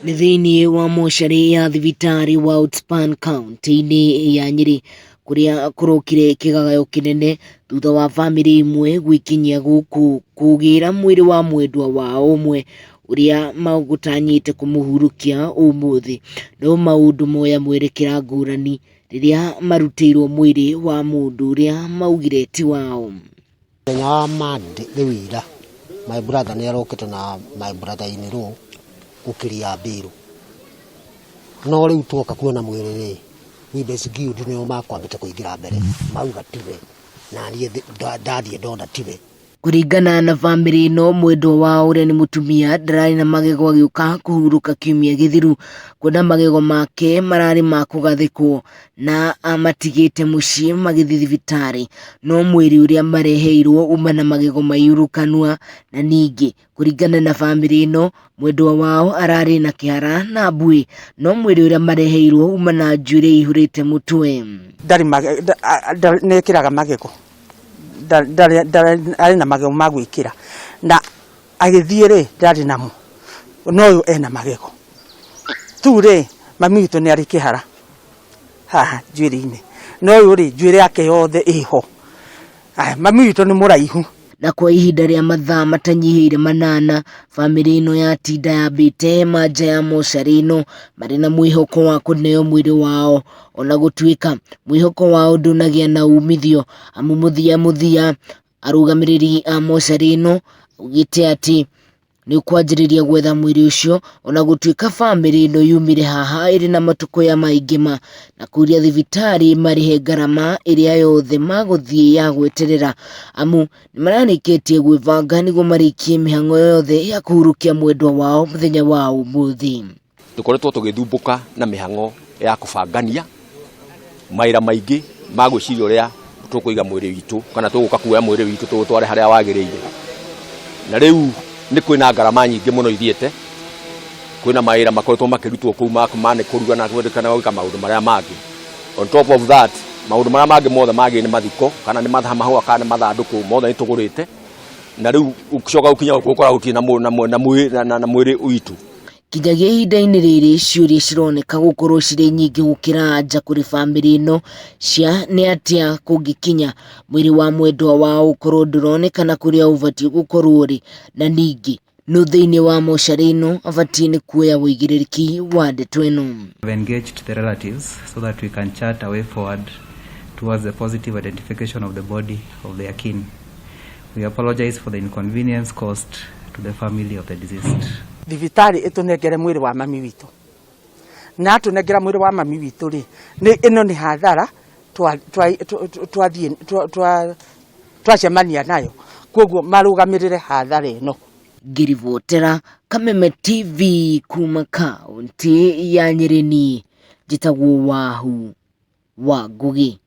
Nĩ thĩinĩ wa mocarĩ ya thibitarĩ wa Outspan kaunti-inĩ ya Nyeri kũrĩa kũrokire kĩgagayo kĩnene thutha wa bamĩrĩ imwe gwĩkinyia gũkũ kũgĩra mwĩrĩ wa mwendwa wao ũmwe ũrĩa magũtanyĩte kũmũhurũkia ũmũthĩ. No maũndũ moya mwerekera ngũrani rĩrĩa marutĩirwo mwĩrĩ wa mũndũ ũrĩa maugire ti wao. Mũthenya wa Monday rĩu ira my brother nĩ arokĩte na my brother in law gũkĩria mbirũ, no rĩu tuoka kuona mwĩrĩ rĩ Wibesigude nĩo makwambĩte kũingĩra mbere mauga tiwe na niĩ ndathiĩ ndona tiwe. Kũringana na bamĩrĩ ĩno, mwendwa wao ũrĩa nĩ mũtumia ndararĩ na magego agĩũka kũhurũka kiumia gĩthiru, kuona magego make mararĩ ma kũgathĩkwo na amatigĩte mũciĩ magĩthiĩ thibitarĩ, no mwĩrĩ ũrĩa mareheirwo uma na magego maiyũru kanua. Na ningĩ kũringana na bamĩrĩ ĩno, mwendwa wao ararĩ na kĩhara na mbui, no mwĩrĩ ũrĩa mareheirwo uma na njuĩrĩ ihũrĩte mũtwe. Nĩkĩraga magego arĩ na magego ma gwĩkĩra na agĩthiĩ rĩ ndarĩ namo, no ũyũ ena magego tu rĩ. Mami witũ nĩ arĩ kĩhara haha njuĩrĩ-inĩ, no ũyũ rĩ njuĩrĩ yake yothe ĩho. Mami witũ nĩ mũraihu. Na kwa ihinda rĩa mathaa matanyihĩire 8, bamĩrĩ ĩno yatinda yambĩte hema nja ya mocarĩ ĩno marĩ na mwĩhoko wa kũneo mwĩrĩ wao, ona gũtuĩka mwĩhoko wao ndũnagĩa na umithio, amu mũthia arũgamĩrĩri a mocarĩ ĩno ugĩte atĩ nĩ kwanjĩrĩria gwetha mwĩrĩ ũcio, ona gũtuĩka bamĩrĩ ĩno yumire haha ĩrĩ na matũkũya maingĩ na kũria thibitarĩ marĩhe ngarama ĩrĩa yothe magũthiĩ ya gweterera, amu nĩ mararĩkĩtie gwĩbanga nĩguo marĩkie mĩhang'o yothe ya kũhurũkia mwendwa wao mũthenya wa ũmũthĩ. Tũkoretwo tũgĩthumbũka na mĩhang'o ya kũbangania maĩra maingĩ ma gwĩciria ũrĩa tũkũiga mwĩrĩ witũ kana tũgũka kuoya mwĩrĩ witũ tũtware harĩa wagĩrĩire. Na rĩu nĩ kwĩna ngarama nyingĩ mũno ithiĩte, kwĩna maĩra makoretwo makĩrutwo kũu makumane kũruga na kwendekana gwĩka maũndũ marĩa mangĩ. On top of that, maũndũ marĩa mangĩ mothe mangĩ nĩ mathiko kana nĩ mahũa kana nĩ mathandũkũ mothe nĩ tũgũrĩte, na rĩu ũkĩcoka gũkinya gũkora gũtirĩ na mwĩrĩ witũ. Kinyagia ihinda-inĩ rĩrĩ ciũria cironeka gũkorwo cirĩ nyingĩ gũkĩra anja kũrĩ bamĩrĩ ĩno cia nĩ atĩa kũngĩkinya mwĩrĩ wa mwendwa wao ũkorwo ndũronekana kũrĩa ũbatiĩ gũkorwo rĩ, na ningĩ no thĩinĩ wa mocarĩ ĩno abatiĩ nĩ kuoya wĩigĩrĩrĩki wa ndeto ĩno. We've engaged the relatives so that we can chart a way forward towards the positive identification of the body of their kin. We apologize for the inconvenience caused to the family of the deceased. Thibitarĩ ĩtũnengere mwĩrĩ wa mami witũ, na tũnengera mwĩrĩ wa mami witũ rĩ, ĩno nĩ hathara twacemania nayo, koguo marũgamĩrĩre hathara ĩno. Ngĩribotera Kameme TV kuma kaunti ya Nyeri, njĩtagwo Wahu wa Ngugi.